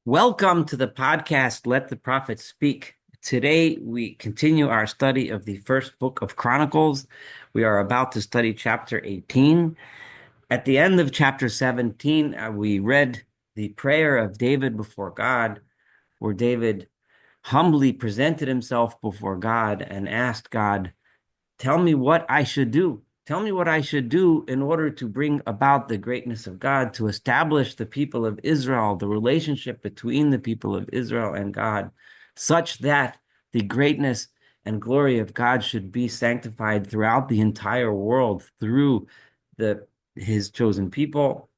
Welcome to the podcast, Let the Prophet Speak. Today, we continue our study of the first book of Chronicles. We are about to study chapter 18. At the end of chapter 17, we read the prayer of David before God, where David humbly presented himself before God and asked God, tell me what I should do. Tell me what I should do in order to bring about the greatness of God, to establish the people of Israel, the relationship between the people of Israel and God, such that the greatness and glory of God should be sanctified throughout the entire world through his chosen people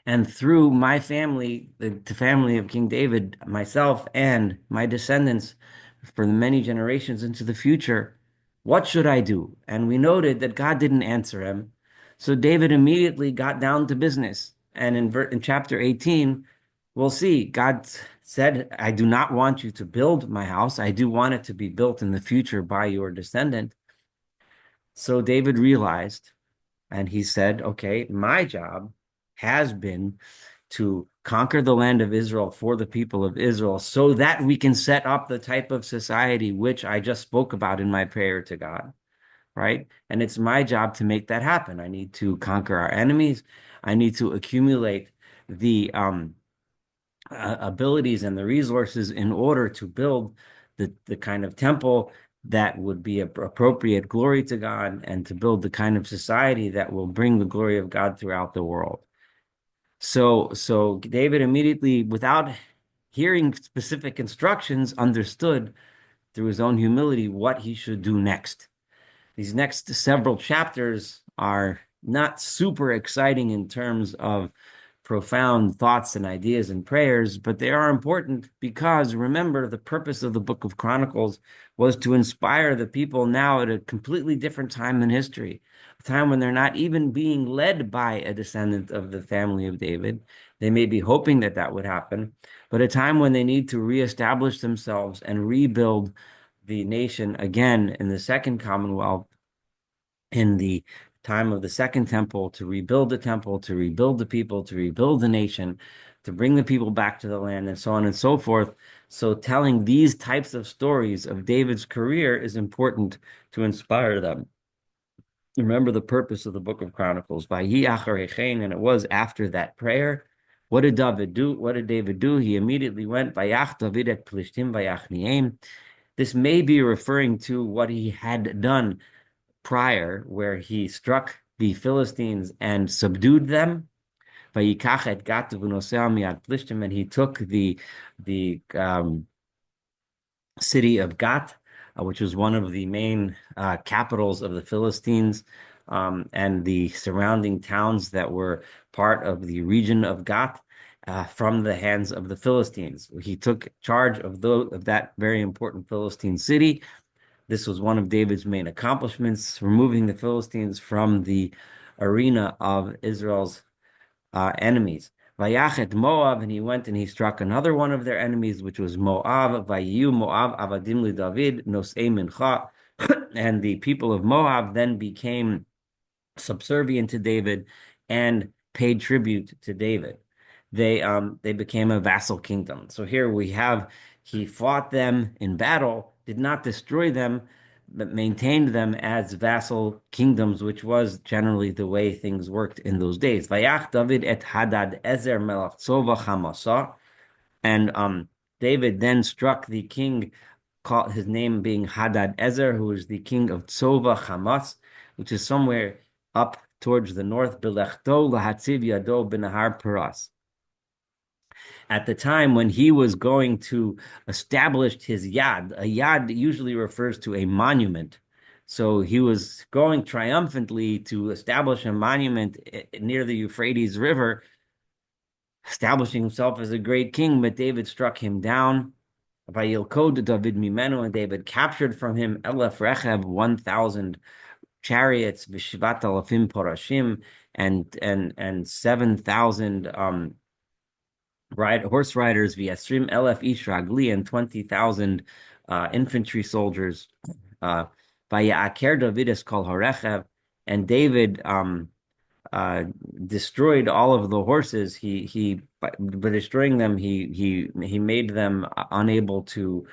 and through my family, the family of King David, myself and my descendants for the many generations into the future. What should I do? And we noted that God didn't answer him. So David immediately got down to business. And in chapter 18, we'll see God said, I do not want you to build my house. I do want it to be built in the future by your descendant. So David realized, and he said, okay, my job has been to conquer the land of Israel for the people of Israel so that we can set up the type of society which I just spoke about in my prayer to God, right? And it's my job to make that happen. I need to conquer our enemies. I need to accumulate the abilities and the resources in order to build the kind of temple that would be appropriate glory to God and to build the kind of society that will bring the glory of God throughout the world. So David immediately, without hearing specific instructions, understood through his own humility what he should do next. These next several chapters are not super exciting in terms of profound thoughts and ideas and prayers, but they are important because remember, the purpose of the book of Chronicles was to inspire the people now at a completely different time in history, a time when they're not even being led by a descendant of the family of David. They may be hoping that that would happen, but a time when they need to reestablish themselves and rebuild the nation again in the second Commonwealth, in the time of the second temple, to rebuild the temple, to rebuild the people, to rebuild the nation, to bring the people back to the land, and so on and so forth. So telling these types of stories of David's career is important to inspire them. Remember the purpose of the book of Chronicles. And it was after that prayer. What did David do? What did David do? He immediately went, Vayach David et Plishtim vayachniim. This may be referring to what he had done prior, where he struck the Philistines and subdued them. And he took the city of Gat, which was one of the main capitals of the Philistines, and the surrounding towns that were part of the region of Gat. From the hands of the Philistines. He took charge of that very important Philistine city. This was one of David's main accomplishments, removing the Philistines from the arena of Israel's enemies. Vayachet Moab, and he went and he struck another one of their enemies, which was Moab. Vayu Moab avadim li David nosei mincha, and the people of Moab then became subservient to David and paid tribute to David. They became a vassal kingdom. So here we have he fought them in battle, did not destroy them, but maintained them as vassal kingdoms, which was generally the way things worked in those days. Vayach David et Hadad Ezer melach Tzova chamasa, and David then struck the king, called his name being Hadad Ezer, who is the king of Tzova Hamas, which is somewhere up towards the north. Belechto lahatziv yado b'nahar Paras. At the time when he was going to establish his yad, a yad usually refers to a monument. So he was going triumphantly to establish a monument near the Euphrates River, establishing himself as a great king, but David struck him down. Vayilkod David mimenu, and David captured from him Elef Rechev, 1,000 chariots, Vishvat Alafim Porashim, and 7,000 horse riders, Viasrim Elef Ish Ragli, and 20,000 infantry soldiers. Vaya'aker David es kol harechev, and David uh, destroyed all of the horses. By destroying them, he made them unable to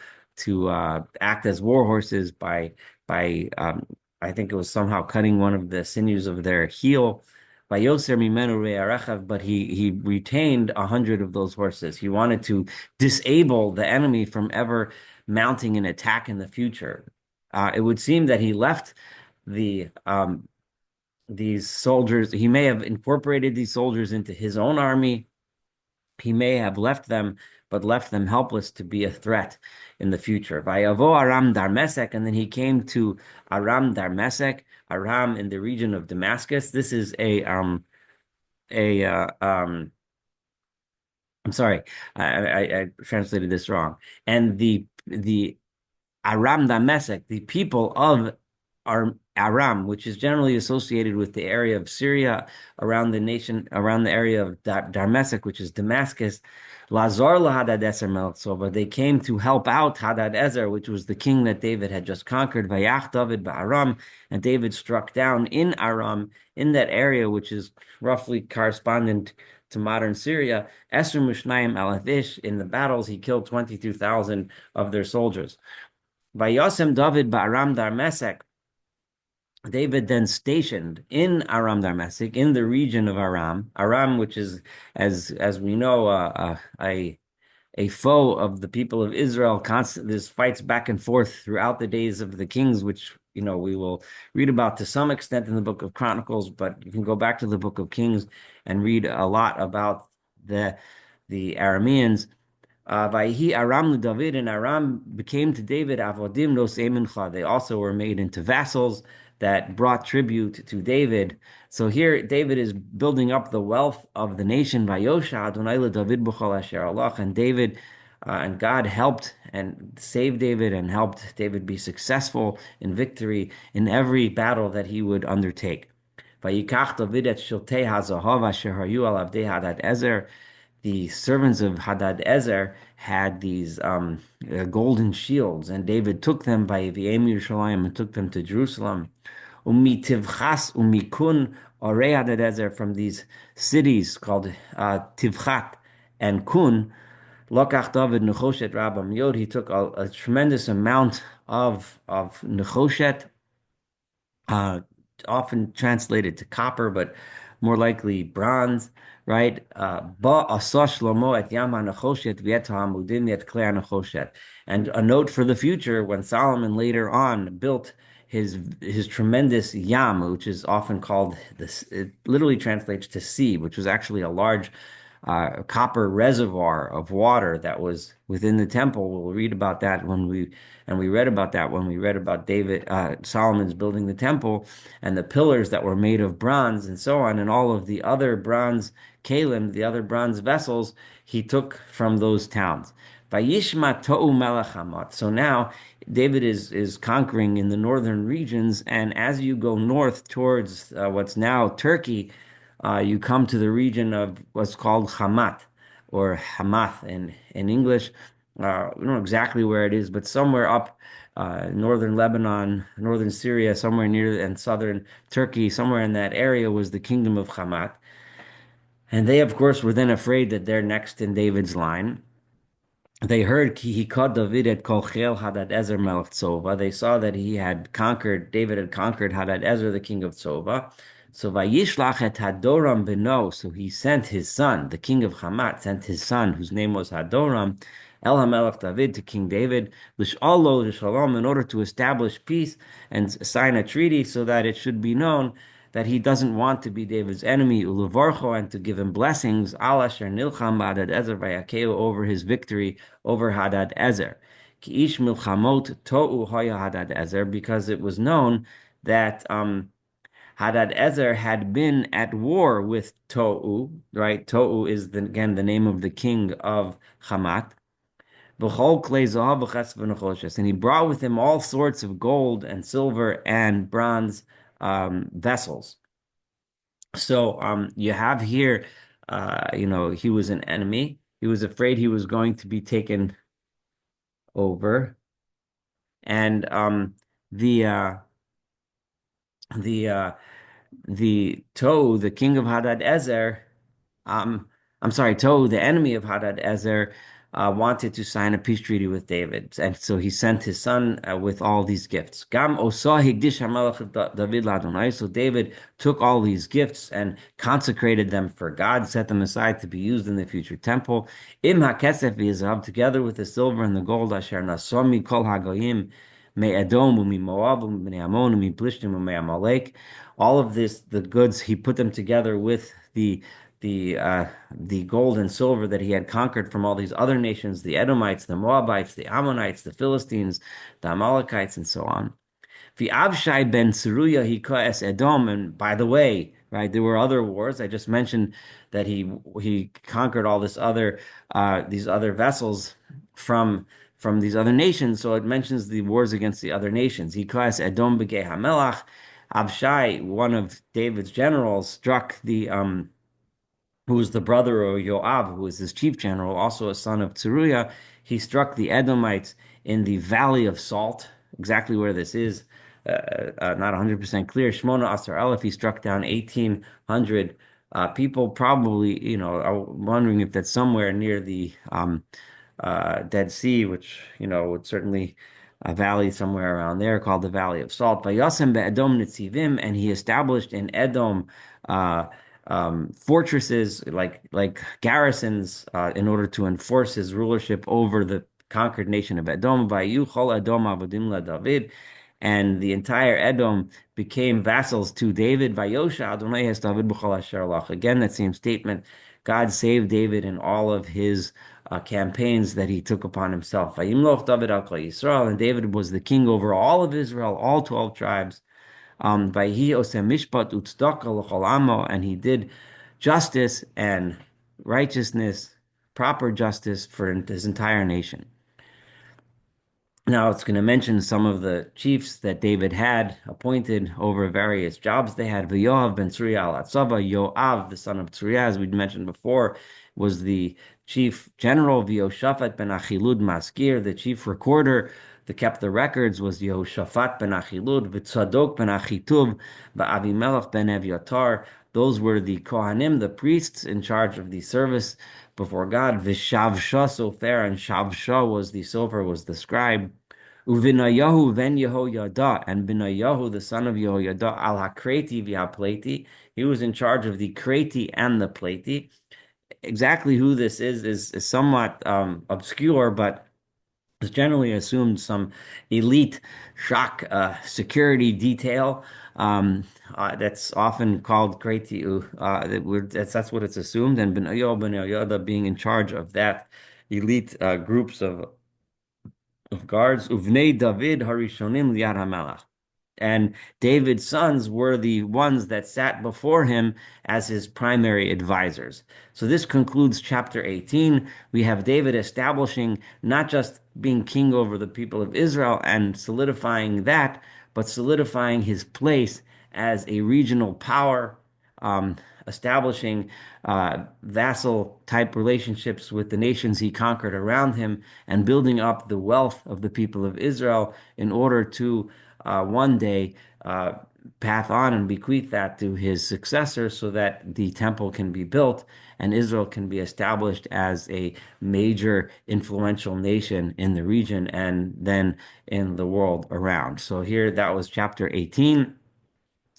act as war horses by I think it was somehow cutting one of the sinews of their heel. By Yoser Mimenu Re'arechav, but he retained 100 of those horses. He wanted to disable the enemy from ever mounting an attack in the future. It would seem that he left the these soldiers. He may have incorporated these soldiers into his own army. He may have left them, but left them helpless to be a threat in the future. Vayavo Aram Darmesek, and then he came to Aram Darmesek, Aram in the region of Damascus. This is a I'm sorry, I translated this wrong. And the Aram Damasek, the people of Aram, which is generally associated with the area of Syria around the nation, around the area of Damascus, which is Damascus, Lazar Hadadezer Melech Sova. They came to help out Hadadezer, which was the king that David had just conquered. Vayach David Ba'aram, and David struck down in Aram, in that area, which is roughly correspondent to modern Syria. Esr Mushnayim Alathish, in the battles, he killed 22,000 of their soldiers. Vayosem David Ba'aram Darmesek. David then stationed in Aram Darmesek, in the region of Aram. Aram, which is, as we know, a foe of the people of Israel. Constant, there's fights back and forth throughout the days of the kings, which we will read about to some extent in the book of Chronicles, but you can go back to the book of Kings and read a lot about the Arameans. Vayhi Aram David, and Aram became to David avodim nosei mincha. They also were made into vassals that brought tribute to David. So here David is building up the wealth of the nation. Vayosha Adonai David b'chol asher alach, and David and God helped and saved David and helped David be successful in victory in every battle that he would undertake. Vayikach David et shiltei hazahav asher hayu al avdei Hadadezer. The servants of Hadadezer had these golden shields, and David took them by V'em Yerushalayim and took them to Jerusalem. Umi Tivchas Umi Kun Orei Hadadezer, from these cities called Tivchat and Kun. Lokach David Nechoshet Rabam Yod. He took a tremendous amount of Nechoshet, uh, often translated to copper, but more likely bronze, right? And a note for the future, when Solomon later on built his tremendous yam, which is often called this, it literally translates to sea, which was actually a large copper reservoir of water that was within the temple. We'll read about that we read about that when we read about Solomon's building the temple, and the pillars that were made of bronze and so on, and all of the other bronze kalim, the other bronze vessels, he took from those towns. Vayishma to'u melech Hamat. So now David is conquering in the northern regions, and as you go north towards what's now Turkey, you come to the region of what's called Hamat, or Hamath in English. We don't know exactly where it is, but somewhere up northern Lebanon, northern Syria, somewhere near, and southern Turkey, somewhere in that area was the kingdom of Hamat. And they, of course, were then afraid that they're next in David's line. They heard he caught David at Kolchel Hadadezer Melech Tzova. They saw that David had conquered Hadadezer, the king of Tzova. So Vayishlach et Hadoram beno. So he sent his son, the king of Hamat, sent his son, whose name was Hadoram, El HaMelech David, to King David, Lish'alo Shalom, in order to establish peace and sign a treaty, so that it should be known that he doesn't want to be David's enemy, Uluvarcho, and to give him blessings, Al Asher Nilcham Hadadezer Vayakeu, over his victory over Hadadezer. Ki'ish Milchamot To'u Hoya Hadadezer, because it was known that Hadadezer had been at war with To'u, right? To'u is again the name of the king of Hamat. And he brought with him all sorts of gold and silver and bronze vessels. So you have here, he was an enemy. He was afraid he was going to be taken over, and the the Tou, the king of Hadad-ezer, um, I'm sorry, Tou, the enemy of Hadad-ezer, wanted to sign a peace treaty with David, and so he sent his son with all these gifts. Gam osah higdish hamelech David ladonai. So David took all these gifts and consecrated them for God, set them aside to be used in the future temple. Im hakesef v'yizav, together with the silver and the gold, asher nasomi kol hagoyim me Edom umi Moab umi Ammon umi Plishtim umi Amalek. All of this, the goods, he put them together with the gold and silver that he had conquered from all these other nations, the Edomites, the Moabites, the Ammonites, the Philistines, the Amalekites, and so on. The Avshai ben Tzeruya hikoes Edom, and by the way, right, there were other wars. I just mentioned that he conquered all these other vessels from these other nations. So it mentions the wars against the other nations. Hikoes Edom begei Hamelach. Avshai, one of David's generals, struck the who was the brother of Yoav, who was his chief general, also a son of Tzeruiah. He struck the Edomites in the Valley of Salt, exactly where this is, not 100% clear. Shmona Asar Aleph, he struck down 1,800 people, probably, I'm wondering if that's somewhere near the Dead Sea, which, would certainly a valley somewhere around there called the Valley of Salt. Vayasem be'Edom nitzivim, and he established in Edom uh, fortresses like garrisons in order to enforce his rulership over the conquered nation of Edom. Vayuchol Edom avodim la David, and the entire Edom became vassals to David. Vayosha Adonai es David b'chol asher alach. Again, that same statement. God saved David in all of his campaigns that he took upon himself. Vayimloch David al Kol Yisrael, and David was the king over all of Israel, all 12 tribes. Vayhi oseh mishpat utzedakah l'chol amo, and he did justice and righteousness, proper justice for his entire nation. Now it's going to mention some of the chiefs that David had appointed over various jobs they had. Yoav ben Tzruya al Atzava. Yoav, the son of Tzruya, as we'd mentioned before, was the chief general. Yehoshaphat ben Achilud Maskir, the chief recorder that kept the records, was Yehoshaphat ben Achilud. V'Tzadok ben Achituv, Avimelech ben Evyatar. Those were the Kohanim, the priests in charge of the service before God. V'Shavsha sofer, and Shavsha was the sofer, was the scribe. Uvinayahu ben Yehoyada, and Binayahu, the son of Yehoyada, al hakreti v'hapleti. He was in charge of the kreti and the pleti. Exactly who this is somewhat obscure, but it's generally assumed some elite shock security detail. That's often called kreti. That's what it's assumed, and Binayahu being in charge of that elite groups of guards. Uvnei David harishonim liad hamelach. And David's sons were the ones that sat before him as his primary advisors. So this concludes chapter 18. We have David establishing not just being king over the people of Israel and solidifying that, but solidifying his place as a regional power, establishing vassal type relationships with the nations he conquered around him, and building up the wealth of the people of Israel in order to one day path on and bequeath that to his successor so that the temple can be built and Israel can be established as a major influential nation in the region and then in the world around. So here, that was chapter 18.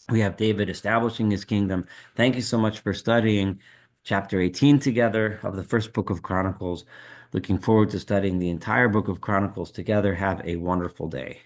We have David establishing his kingdom. Thank you so much for studying chapter 18 together of the first book of Chronicles. Looking forward to studying the entire book of Chronicles together. Have a wonderful day.